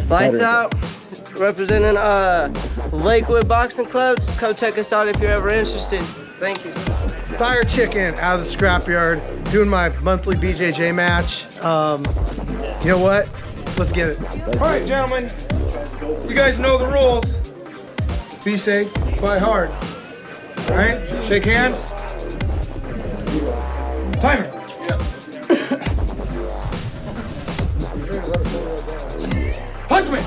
Lights out. Representing Lakewood Boxing Club. Just come check us out if you're ever interested. Thank you. Firechicken out of the Scrapyard, doing my monthly BJJ match. You know what? Let's get it. All right, gentlemen. You guys know the rules. Be safe, fight hard. All right, shake hands. Timer. Punch me.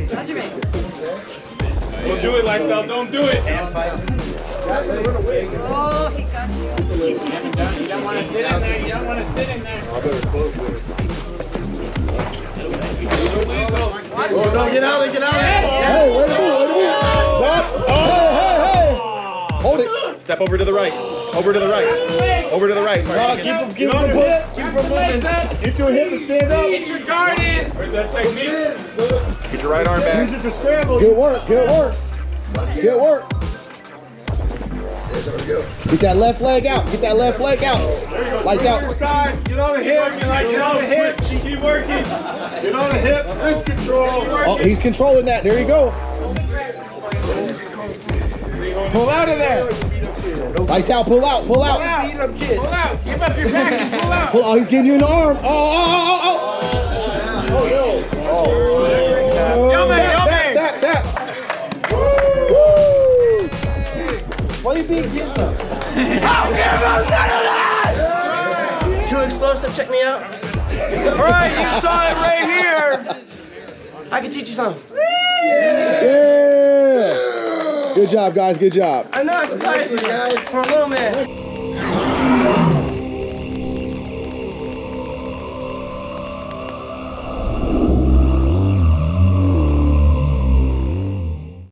Punch me. Don't do it, Lifestyle. Don't do it. Oh, he got you. You don't want to sit in there. You don't want to sit in there. Oh, no, get out of it, get out of it. Hey, wait a minute. Stop. Oh, hey. Hold it. Step over to the right. Over to the right. Over to the right. Keep from moving. Get your hip and stand up. Get your guard in. Where's that technique? Get your right arm back. Use it to scramble. Good work. Good work. Good work. Get that left leg out. Get that left leg out. Like out. Get on the hip. Get on the hip. Keep working. Get on the hip. Wrist control. Oh, he's controlling that. There you go. Pull out of there. Lights out. Pull out. Pull out. Pull out. Give up your package. Pull out. Pull out. He's getting you in the arm. Oh. Yo, man. Tap. Woo. Why you being guilty? Too explosive, check me out. All right, you saw it right here. I can teach you something. Yeah. Good job, guys. Good job. I know it's surprising, guys. For a little man.